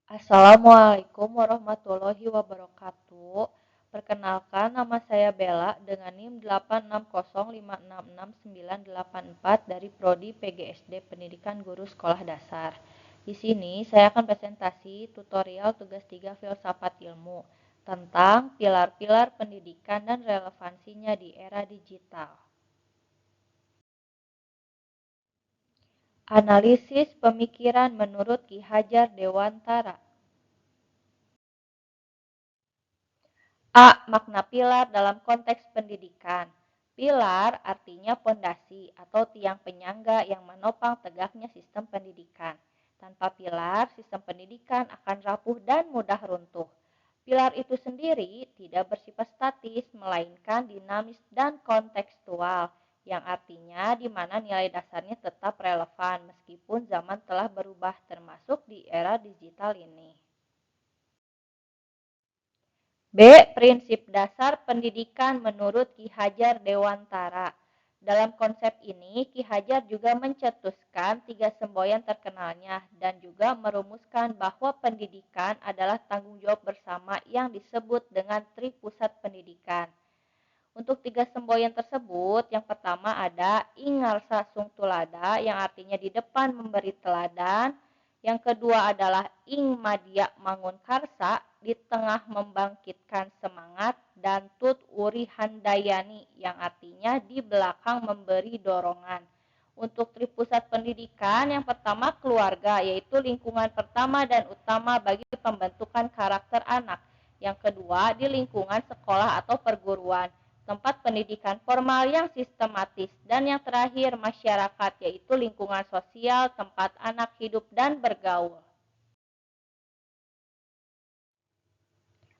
Assalamualaikum warahmatullahi wabarakatuh. Perkenalkan, nama saya Bella dengan NIM 860566984 dari Prodi PGSD Pendidikan Guru Sekolah Dasar. Di sini saya akan presentasi tutorial tugas 3 Filsafat Ilmu tentang pilar-pilar pendidikan dan relevansinya di era digital. Analisis pemikiran menurut Ki Hajar Dewantara. A. Makna pilar dalam konteks pendidikan. Pilar artinya pondasi atau tiang penyangga yang menopang tegaknya sistem pendidikan. Tanpa pilar, sistem pendidikan akan rapuh dan mudah runtuh. Pilar itu sendiri tidak bersifat statis, melainkan dinamis dan kontekstual, yang artinya di mana nilai dasarnya tetap relevan meskipun zaman telah berubah termasuk di era digital ini. B. Prinsip dasar pendidikan menurut Ki Hajar Dewantara. Dalam konsep ini, Ki Hajar juga mencetuskan 3 semboyan terkenalnya dan juga merumuskan bahwa pendidikan adalah tanggung jawab bersama yang disebut dengan Tripusat Pendidikan. Untuk 3 semboyan tersebut, yang pertama ada Ingarsa Sung Tulada yang artinya di depan memberi teladan. Yang kedua adalah Ing Madya Mangun Karsa, di tengah membangkitkan semangat, dan Tut Uri Handayani yang artinya di belakang memberi dorongan. Untuk tripusat pendidikan, yang pertama keluarga, yaitu lingkungan pertama dan utama bagi pembentukan karakter anak. Yang kedua di lingkungan sekolah atau perguruan, tempat pendidikan formal yang sistematis, dan yang terakhir masyarakat, yaitu lingkungan sosial tempat anak hidup dan bergaul.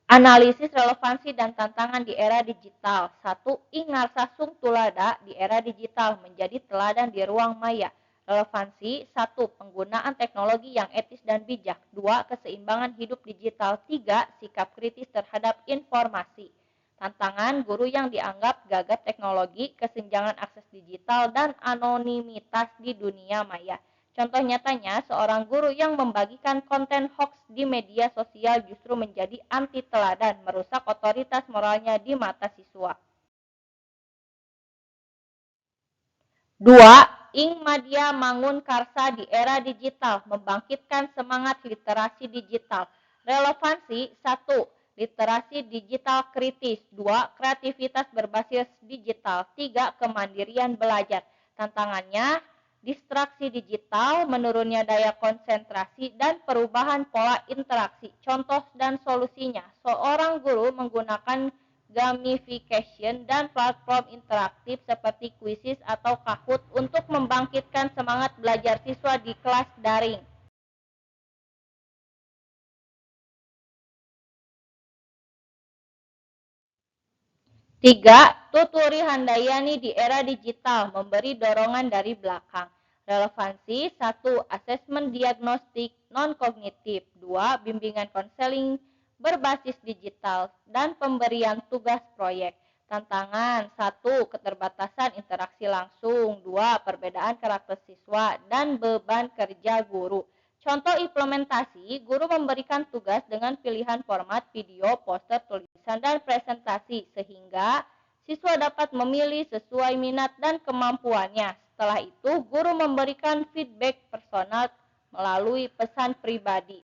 Analisis relevansi dan tantangan di era digital. 1. Ingarsa Sung Tulada di era digital menjadi teladan di ruang maya. Relevansi 1. Penggunaan teknologi yang etis dan bijak. 2. Keseimbangan hidup digital. 3. Sikap kritis terhadap informasi. Tantangan guru yang dianggap gagap teknologi, kesenjangan akses digital, dan anonimitas di dunia maya. Contoh nyatanya, seorang guru yang membagikan konten hoax di media sosial justru menjadi anti teladan, merusak otoritas moralnya di mata siswa. 2. Ing Madya Mangun Karsa di era digital, membangkitkan semangat literasi digital. Relevansi 1. Literasi digital kritis. 2. Kreativitas berbasis digital. 3. Kemandirian belajar. Tantangannya, distraksi digital, menurunnya daya konsentrasi, dan perubahan pola interaksi. Contoh dan solusinya, seorang guru menggunakan gamification dan platform interaktif seperti Quizizz atau Kahoot untuk membangkitkan semangat belajar siswa di kelas daring. Tiga, Tuturi Handayani di era digital, memberi dorongan dari belakang. Relevansi 1. Asesmen diagnostik non-kognitif. 2. Bimbingan konseling berbasis digital dan pemberian tugas proyek. Tantangan 1. Keterbatasan interaksi langsung. 2. Perbedaan karakter siswa dan beban kerja guru. Contoh implementasi, guru memberikan tugas dengan pilihan format video, poster, tulisan, dan presentasi sehingga siswa dapat memilih sesuai minat dan kemampuannya. Setelah itu, guru memberikan feedback personal melalui pesan pribadi.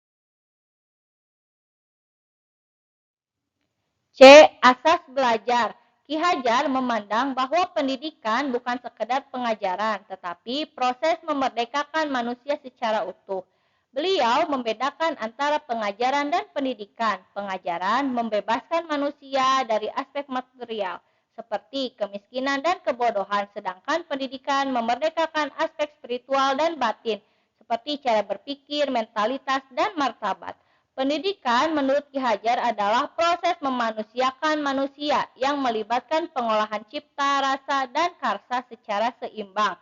C. Asas belajar. Ki Hajar memandang bahwa pendidikan bukan sekedar pengajaran, tetapi proses memerdekakan manusia secara utuh. Beliau membedakan antara pengajaran dan pendidikan. Pengajaran membebaskan manusia dari aspek material, seperti kemiskinan dan kebodohan, sedangkan pendidikan memerdekakan aspek spiritual dan batin, seperti cara berpikir, mentalitas, dan martabat. Pendidikan menurut Ki Hajar adalah proses memanusiakan manusia yang melibatkan pengolahan cipta, rasa, dan karsa secara seimbang.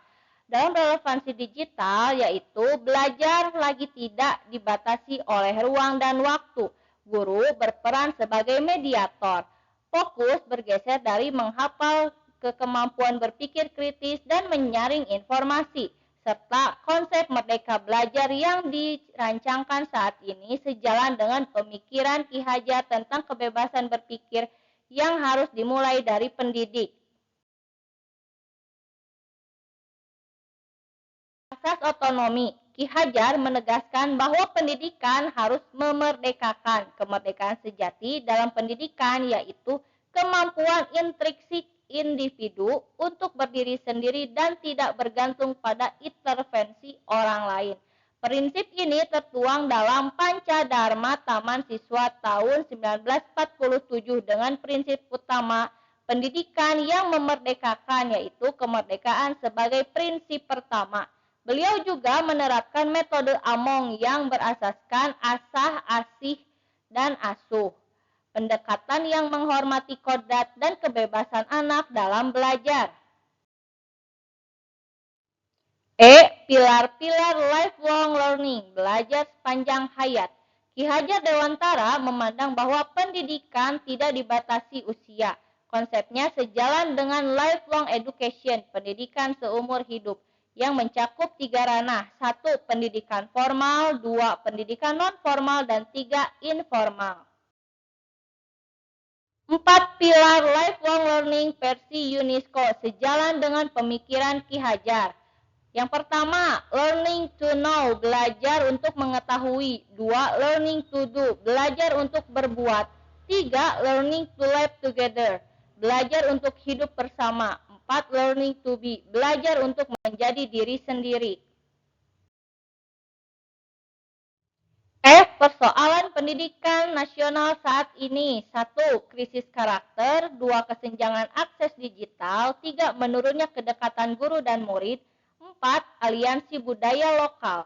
Dalam relevansi digital, yaitu belajar lagi tidak dibatasi oleh ruang dan waktu. Guru berperan sebagai mediator. Fokus bergeser dari menghafal ke kemampuan berpikir kritis dan menyaring informasi, serta konsep merdeka belajar yang dirancangkan saat ini sejalan dengan pemikiran Ki Hajar tentang kebebasan berpikir yang harus dimulai dari pendidik. Asas otonomi, Ki Hajar menegaskan bahwa pendidikan harus memerdekakan. Kemerdekaan sejati dalam pendidikan yaitu kemampuan intrinsik individu untuk berdiri sendiri dan tidak bergantung pada intervensi orang lain. Prinsip ini tertuang dalam Pancadharma Taman Siswa tahun 1947 dengan prinsip utama pendidikan yang memerdekakan yaitu kemerdekaan sebagai prinsip pertama. Beliau juga menerapkan metode Among yang berasaskan asah, asih, dan asuh. Pendekatan yang menghormati kodrat dan kebebasan anak dalam belajar. Pilar-pilar lifelong learning, belajar sepanjang hayat. Ki Hajar Dewantara memandang bahwa pendidikan tidak dibatasi usia. Konsepnya sejalan dengan lifelong education, pendidikan seumur hidup, yang mencakup 3 ranah. 1. Pendidikan formal, 2. Pendidikan non-formal, dan 3. Informal. 4 pilar lifelong learning versi UNESCO sejalan dengan pemikiran Ki Hajar. Yang pertama, learning to know, belajar untuk mengetahui. 2. Learning to do, belajar untuk berbuat. 3. Learning to live together, belajar untuk hidup bersama. 4. Learning to be, belajar untuk menjadi diri sendiri. Persoalan pendidikan nasional saat ini. 1. Krisis karakter. 2. Kesenjangan akses digital. 3. Menurunnya kedekatan guru dan murid. 4. Aliansi budaya lokal.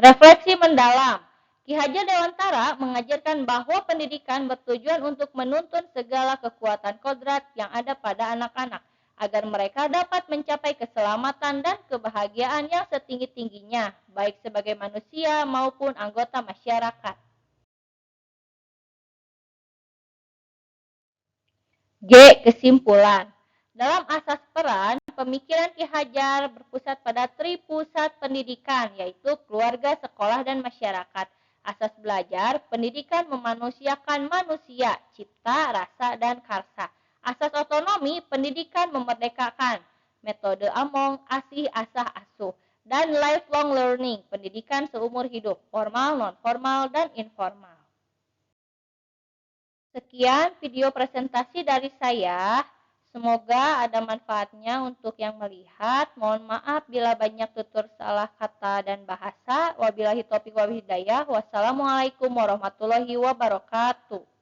Refleksi mendalam. Ki Hajar Dewantara mengajarkan bahwa pendidikan bertujuan untuk menuntun segala kekuatan kodrat yang ada pada anak-anak, agar mereka dapat mencapai keselamatan dan kebahagiaan yang setinggi-tingginya, baik sebagai manusia maupun anggota masyarakat. Kesimpulan. Dalam asas peran, pemikiran Ki Hajar berpusat pada tripusat pendidikan, yaitu keluarga, sekolah, dan masyarakat. Asas belajar, pendidikan memanusiakan manusia, cipta, rasa, dan karsa. Asas otonomi, pendidikan memerdekakan. Metode Among, asih, asah, asuh. Dan lifelong learning, pendidikan seumur hidup, formal, non-formal, dan informal. Sekian video presentasi dari saya. Semoga ada manfaatnya untuk yang melihat. Mohon maaf bila banyak tutur salah kata dan bahasa. Wabillahi taufiq wal hidayah. Wassalamualaikum warahmatullahi wabarakatuh.